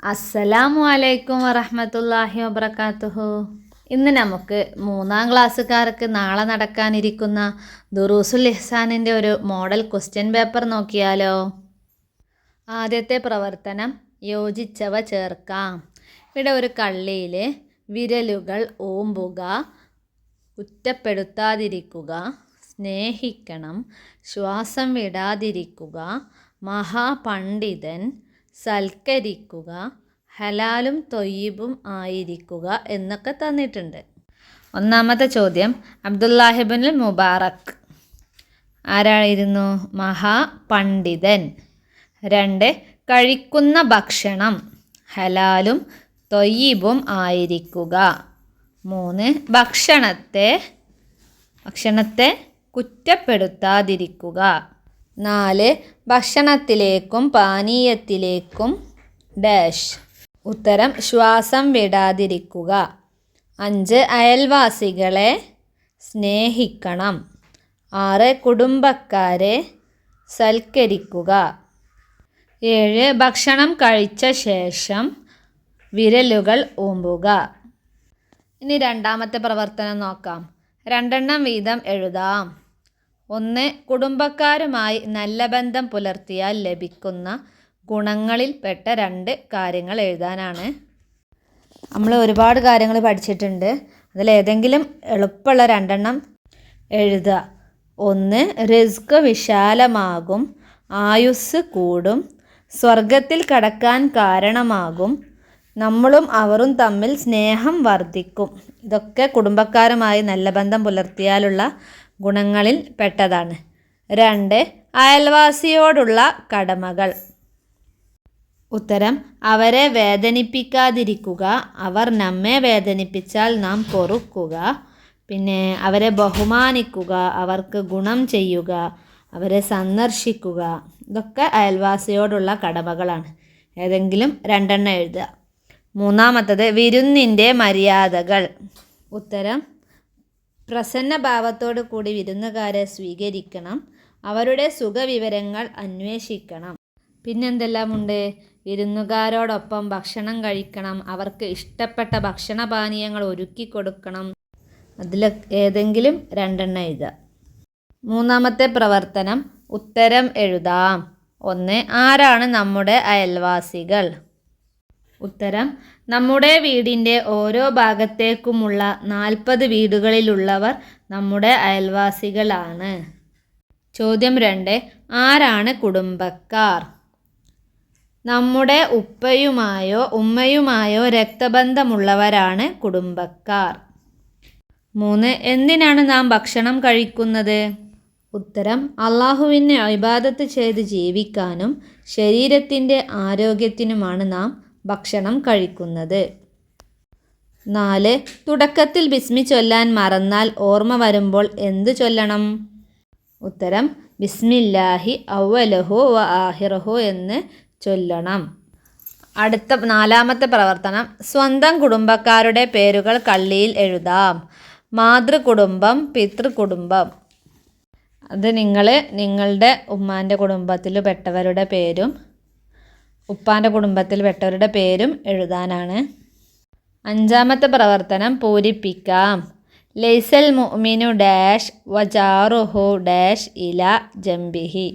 അസ്സലാമു അലൈക്കും വറഹ്മത്തുള്ളാഹി വബറകാതുഹു. ഇന്ന് നമുക്ക് 3ാം ക്ലാസ്സുകാർക്ക് നാളെ നടക്കാനിരിക്കുന്ന ദുറൂസുൽ ഇഹ്സാനിൻ്റെ ഒരു മോഡൽ ക്വസ്റ്റ്യൻ പേപ്പർ നോക്കിയാലോ. ആദ്യത്തെ പ്രവർത്തനം യോജിച്ചവ ചേർക്കാം. ഇവിടെ ഒരു കള്ളിയിൽ വിരലുകൾ ഓമ്പുക, കുറ്റപ്പെടുത്താതിരിക്കുക, സ്നേഹിക്കണം, ശ്വാസം വിടാതിരിക്കുക, മഹാപണ്ഡിതൻ, സൽക്കരിക്കുക, ഹലാലും തൊയ്യിബും ആയിരിക്കുക എന്നൊക്കെ തന്നിട്ടുണ്ട്. ഒന്നാമത്തെ ചോദ്യം, അബ്ദുല്ലാഹിബ്നുൽ മുബാറക് ആരായിരുന്നു? മഹാപണ്ഡിതൻ. 2, കഴിക്കുന്ന ഭക്ഷണം ഹലാലും തൊയ്യിബും ആയിരിക്കുക. 3, ഭക്ഷണത്തെ കുറ്റപ്പെടുത്താതിരിക്കുക. 4, ഭക്ഷണത്തിലേക്കും പാനീയത്തിലേക്കും ഡാഷ്. ഉത്തരം ശ്വാസം വിടാതിരിക്കുക. 5, അയൽവാസികളെ സ്നേഹിക്കണം. 6, കുടുംബക്കാരെ സൽക്കരിക്കുക. 7, ഭക്ഷണം കഴിച്ച ശേഷം വിരലുകൾ ഓമ്പുക. ഇനി രണ്ടാമത്തെ പ്രവർത്തനം നോക്കാം. 2 വീതം എഴുതാം. 1, കുടുംബക്കാരുമായി നല്ല ബന്ധം പുലർത്തിയാൽ ലഭിക്കുന്ന ഗുണങ്ങളിൽപ്പെട്ട 2 കാര്യങ്ങൾ എഴുതാനാണ്. നമ്മൾ ഒരുപാട് കാര്യങ്ങൾ പഠിച്ചിട്ടുണ്ട്. അതിലേതെങ്കിലും എളുപ്പമുള്ള 2 എഴുതുക. 1, റിസ്ക് വിശാലമാകും, ആയുസ് കൂടും, സ്വർഗത്തിൽ കടക്കാൻ കാരണമാകും, നമ്മളും അവരും തമ്മിൽ സ്നേഹം വർദ്ധിക്കും. ഇതൊക്കെ കുടുംബക്കാരുമായി നല്ല ബന്ധം പുലർത്തിയാലുള്ള ഗുണങ്ങളിൽ പെട്ടതാണ്. 2, അയൽവാസിയോടുള്ള കടമകൾ. ഉത്തരം അവരെ വേദനിപ്പിക്കാതിരിക്കുക, അവർ നമ്മെ വേദനിപ്പിച്ചാൽ നാം പൊറുക്കുക, പിന്നെ അവരെ ബഹുമാനിക്കുക, അവർക്ക് ഗുണം ചെയ്യുക, അവരെ സന്ദർശിക്കുക. ഇതൊക്കെ അയൽവാസിയോടുള്ള കടമകളാണ്. ഏതെങ്കിലും 2 എഴുതുക. 3ാമത്തത് വിരുന്നിൻ്റെ മര്യാദകൾ. ഉത്തരം പ്രസന്ന ഭാവത്തോടു കൂടി വിരുന്നുകാരെ സ്വീകരിക്കണം, അവരുടെ സുഖവിവരങ്ങൾ അന്വേഷിക്കണം. പിന്നെന്തെല്ലാമുണ്ട്? വിരുന്നുകാരോടൊപ്പം ഭക്ഷണം കഴിക്കണം, അവർക്ക് ഇഷ്ടപ്പെട്ട ഭക്ഷണപാനീയങ്ങൾ ഒരുക്കി കൊടുക്കണം. അതിൽ ഏതെങ്കിലും 2 എഴുതുക. 3ാമത്തെ പ്രവർത്തനം ഉത്തരം എഴുതാം. 1, ആരാണ് നമ്മുടെ അയൽവാസികൾ? ഉത്തരം നമ്മുടെ വീടിൻ്റെ ഓരോ ഭാഗത്തേക്കുമുള്ള 40 വീടുകളിലുള്ളവർ നമ്മുടെ അയൽവാസികളാണ്. ചോദ്യം 2, ആരാണ് കുടുംബക്കാർ? നമ്മുടെ ഉപ്പയുമായോ ഉമ്മയുമായോ രക്തബന്ധമുള്ളവരാണ് കുടുംബക്കാർ. 3, എന്തിനാണ് നാം ഭക്ഷണം കഴിക്കുന്നത്? ഉത്തരം അള്ളാഹുവിനെ ഇബാദത്ത് ചെയ്ത് ജീവിക്കാനും ശരീരത്തിൻ്റെ ആരോഗ്യത്തിനുമാണ് നാം ഭക്ഷണം കഴിക്കുന്നത്. 4, തുടക്കത്തിൽ ബിസ്മി ചൊല്ലാൻ മറന്നാൽ ഓർമ്മ വരുമ്പോൾ എന്ത് ചൊല്ലണം? ഉത്തരം ബിസ്മില്ലാഹി അവ്വലഹു വ ആഹിറഹു എന്ന് ചൊല്ലണം. അടുത്ത 4ാമത്തെ പ്രവർത്തനം, സ്വന്തം കുടുംബക്കാരുടെ പേരുകൾ കള്ളിയിൽ എഴുതാം. മാതൃകുടുംബം, പിതൃകുടുംബം. അത് നിങ്ങളുടെ ഉമ്മാൻ്റെ കുടുംബത്തിൽ പെട്ടവരുടെ പേരും ഉപ്പാൻ്റെ കുടുംബത്തിൽ പെട്ടവരുടെ പേരും എഴുതാനാണ്. 5ാമത്തെ പ്രവർത്തനം പൂരിപ്പിക്കാം. ലൈസൽ മുഅ്മിനു ഡാഷ് വജാറുഹു ഡാഷ് ഇല ജംബിഹി.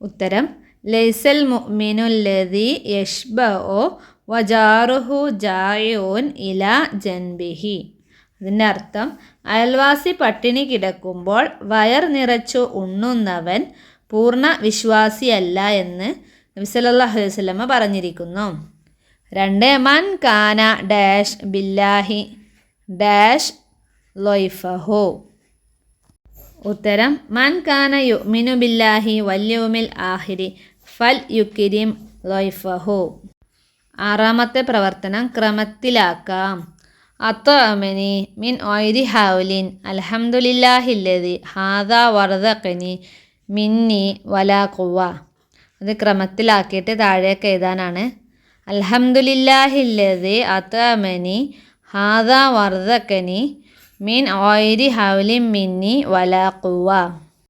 ഉത്തരം ലൈസൽ മുഅ്മിനു ലദി യഷ്ബഉ വജാറുഹു ജായിഉൻ ഇല ജൻബിഹി. അതിൻ്റെ അർത്ഥം അയൽവാസി പട്ടിണി കിടക്കുമ്പോൾ വയർ നിറച്ചു ഉണ്ണുന്നവൻ പൂർണ്ണ വിശ്വാസിയല്ല എന്ന് നബി സല്ലല്ലാഹു അലൈഹി വസല്ലമ പറഞ്ഞിരിക്കുന്നു. 2, മൻ കാന ഡാഷ് ബില്ലാഹി ഡാഷ് ലൊയ്ഫഹു. ഉത്തരം മൻ കാന യുഅ്മിനു ബില്ലാഹി വൽ യൗമിൽ ആഖിരി ഫൽ യുക്രിം ലൊയ്ഫഹു. 6ാമത്തെ പ്രവർത്തനം ക്രമത്തിലാക്കാം. അത്അമനി മിൻ ഒയ്രി ഹൗലിൻ അൽഹംദുലില്ലാഹില്ലദി ഹാദാ വർദഖനി മിന്നി വലാ ഖുവ. അത് ക്രമത്തിലാക്കിയിട്ട് താഴേക്ക് എഴുതാനാണ്. അൽഹംദുലില്ലാഹില്ലദി അത്അമനി ഹാദാ വർദഖനി മിൻ ഒയ്രി ഹൗലിൻ മിന്നി വലാ ഖുവ.